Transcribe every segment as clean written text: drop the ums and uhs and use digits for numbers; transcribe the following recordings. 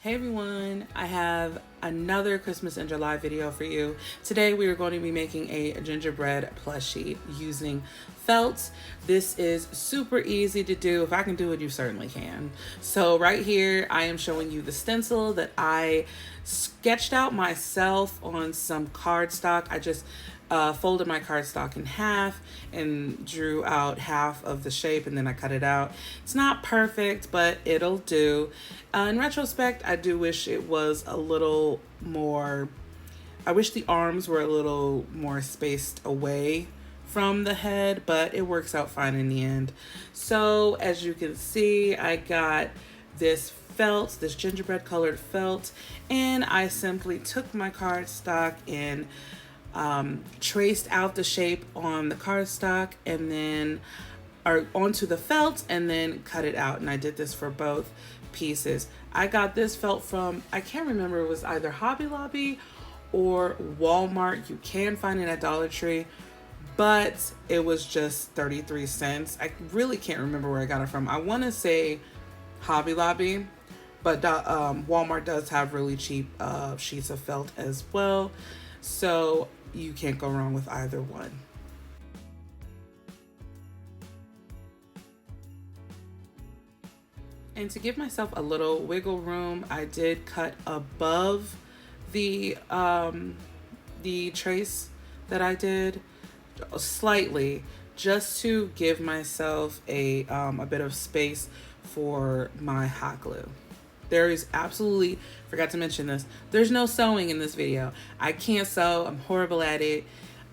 Hey everyone, I have another Christmas in July video for you. Today we are going to be making a gingerbread plushie using felt. This is super easy to do. If I can do it, you certainly can. So right here, I am showing you the stencil that I sketched out myself on some cardstock. I just folded my cardstock in half and drew out half of the shape, and then I cut it out. It's not perfect, but it'll do. In retrospect, I do wish it was a little more, I wish the arms were a little more spaced away from the head, but it works out fine in the end. So as you can see, I got this felt, this gingerbread colored felt, and I simply took my cardstock and traced out the shape on the cardstock and then onto the felt and then cut it out. And I did this for both pieces. I got this felt from, I can't remember, it was either Hobby Lobby or Walmart. You can find it at Dollar Tree, but it was just 33 cents. I really can't remember where I got it from. I want to say Hobby Lobby, but Walmart does have really cheap sheets of felt as well. So you can't go wrong with either one. And to give myself a little wiggle room, I did cut above the trace that I did slightly, just to give myself a bit of space for my hot glue. There is absolutely, forgot to mention this, there's no sewing in this video. I can't sew, I'm horrible at it.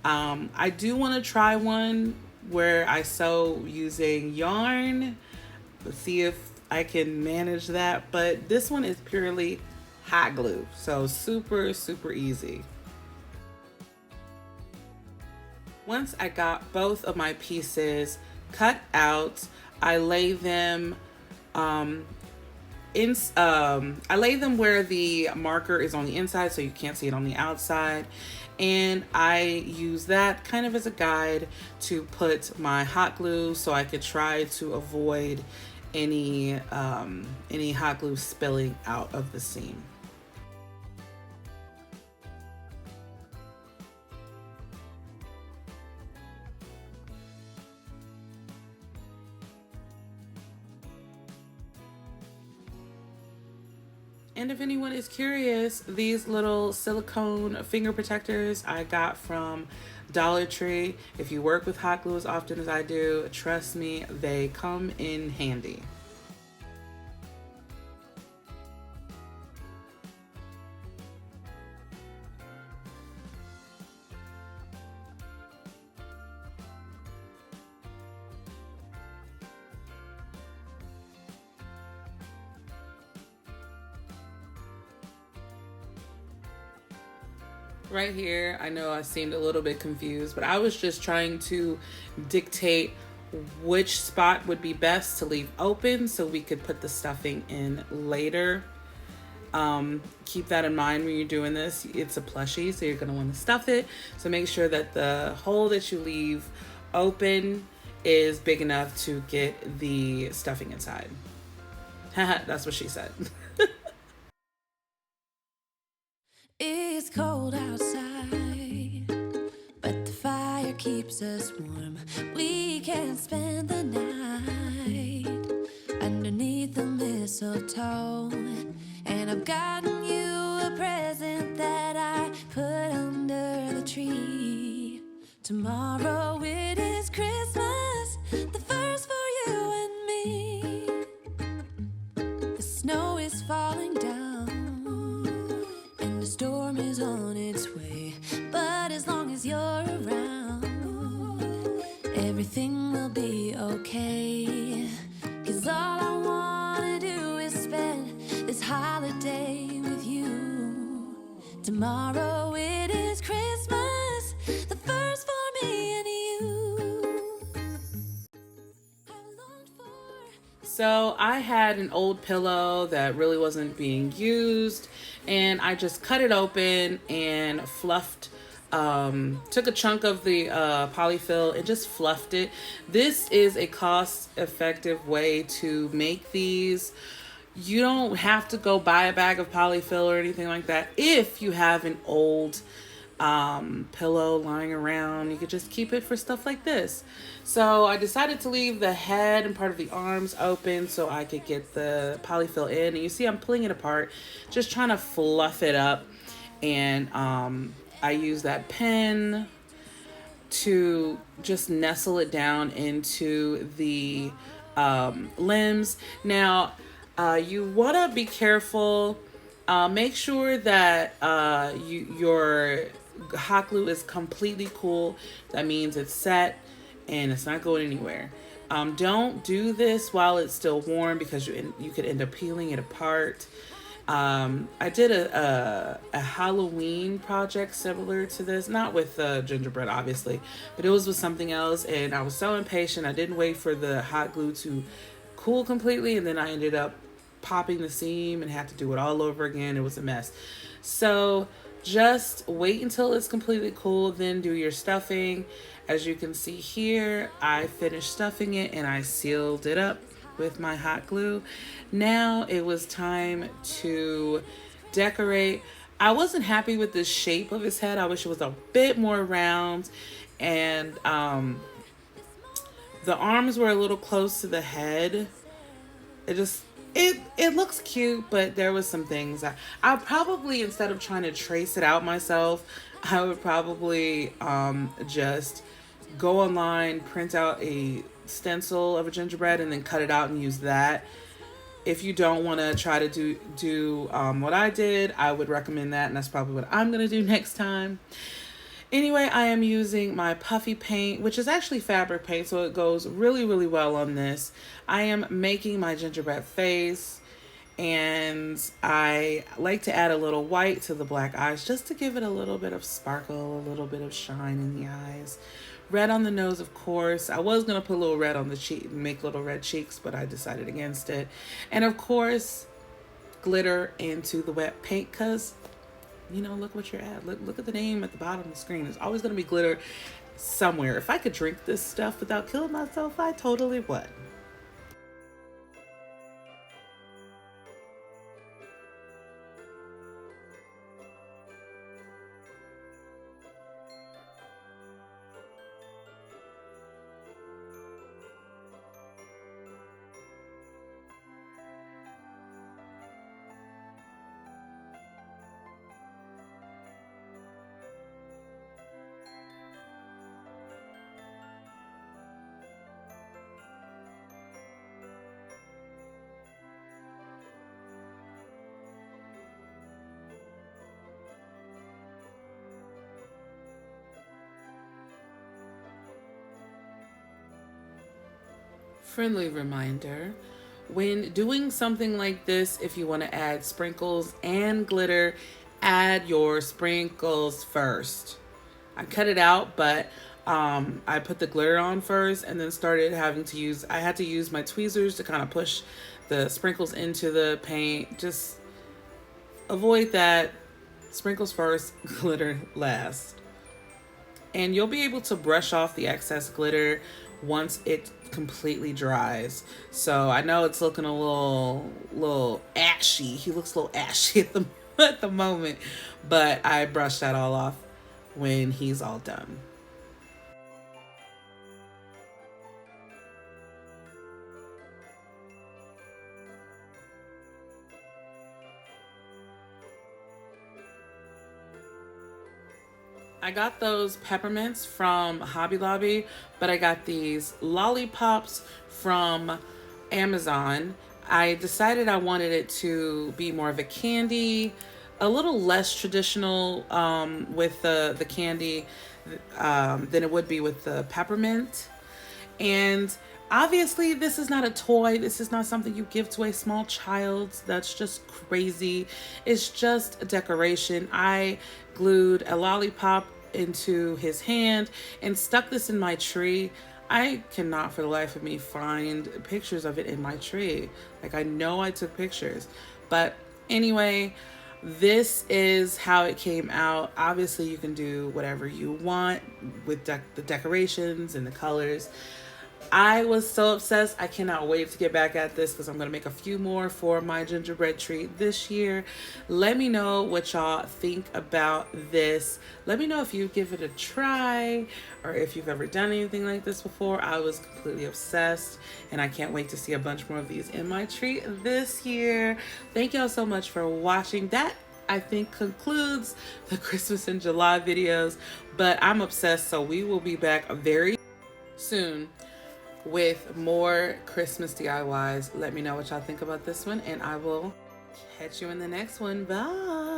I do want to try one where I sew using yarn. Let's see if I can manage that, but this one is purely hot glue, so super easy. Once I got both of my pieces cut out, I lay them I lay them where the marker is on the inside so you can't see it on the outside, and I use that kind of as a guide to put my hot glue so I could try to avoid any hot glue spilling out of the seam. And if anyone is curious, these little silicone finger protectors I got from Dollar Tree. If you work with hot glue as often as I do, trust me, they come in handy. Right here, I know I seemed a little bit confused, but I was just trying to dictate which spot would be best to leave open so we could put the stuffing in later. Keep that in mind when you're doing this. It's a plushie, so you're going to want to stuff it. So make sure that the hole that you leave open is big enough to get the stuffing inside. That's what she said. It's cold outside, but the fire keeps us warm. We can spend the night underneath the mistletoe. And I've gotten you a present that I put under the tree. Tomorrow it is Christmas, the first for you and me. The snow is falling down, the storm is on its way, but as long as you're around, everything will be okay. 'Cause all I wanna do is spend this holiday with you. Tomorrow it is Christmas, the first for me and you. So I had an old pillow that really wasn't being used, and I just cut it open and fluffed, took a chunk of the polyfill and just fluffed it. This is a cost-effective way to make these. You don't have to go buy a bag of polyfill or anything like that. If you have an old pillow lying around, you could just keep it for stuff like this. So I decided to leave the head and part of the arms open so I could get the polyfill in. And you see I'm pulling it apart, just trying to fluff it up. And I use that pen to just nestle it down into the limbs. Now, you want to be careful. Make sure that your hot glue is completely cool. That means it's set and it's not going anywhere. Don't do this while it's still warm because you could end up peeling it apart. I did a Halloween project similar to this, not with gingerbread, obviously, but it was with something else, and I was so impatient. I didn't wait for the hot glue to cool completely, and then I ended up popping the seam and had to do it all over again. It was a mess. So just wait until it's completely cool, then do your stuffing. As you can see here, I finished stuffing it and I sealed it up with my hot glue. Now it was time to decorate. I wasn't happy with the shape of his head. I wish it was a bit more round, and the arms were a little close to the head. It looks cute, but there was some things I probably, instead of trying to trace it out myself, I would probably just go online, print out a stencil of a gingerbread, and then cut it out and use that. If you don't want to try to do what I did, I would recommend that, and that's probably what I'm gonna do next time. Anyway, I am using my puffy paint, which is actually fabric paint, so it goes really, really well on this. I am making my gingerbread face, and I like to add a little white to the black eyes just to give it a little bit of sparkle, a little bit of shine in the eyes. Red on the nose, of course. I was going to put a little red on the cheek, make little red cheeks, but I decided against it. And of course, glitter into the wet paint, because look what you're at. Look at the name at the bottom of the screen. There's always going to be glitter somewhere. If I could drink this stuff without killing myself, I totally would. Friendly reminder, when doing something like this, if you want to add sprinkles and glitter, add your sprinkles first. I cut it out, but I put the glitter on first and then started I had to use my tweezers to kind of push the sprinkles into the paint. Just avoid that. Sprinkles first, glitter last. And you'll be able to brush off the excess glitter once it completely dries. So I know it's looking a little ashy. He looks a little ashy at the moment, but I brushed that all off when he's all done. I got those peppermints from Hobby Lobby, but I got these lollipops from Amazon. I decided I wanted it to be more of a candy, a little less traditional with the candy than it would be with the peppermint. And obviously, this is not a toy. This is not something you give to a small child. That's just crazy. It's just a decoration. I glued a lollipop into his hand and stuck this in my tree. I cannot for the life of me find pictures of it in my tree. Like, I know I took pictures. But anyway, this is how it came out. Obviously, you can do whatever you want with the decorations and the colors. I was so obsessed. I cannot wait to get back at this because I'm going to make a few more for my gingerbread treat this year. Let me know what y'all think about this. Let me know if you give it a try or if you've ever done anything like this before. I was completely obsessed and I can't wait to see a bunch more of these in my treat this year. Thank y'all so much for watching. That I think concludes the Christmas in July videos, but I'm obsessed, so we will be back very soon with more Christmas DIYs. Let me know what y'all think about this one, and I will catch you in the next one. Bye.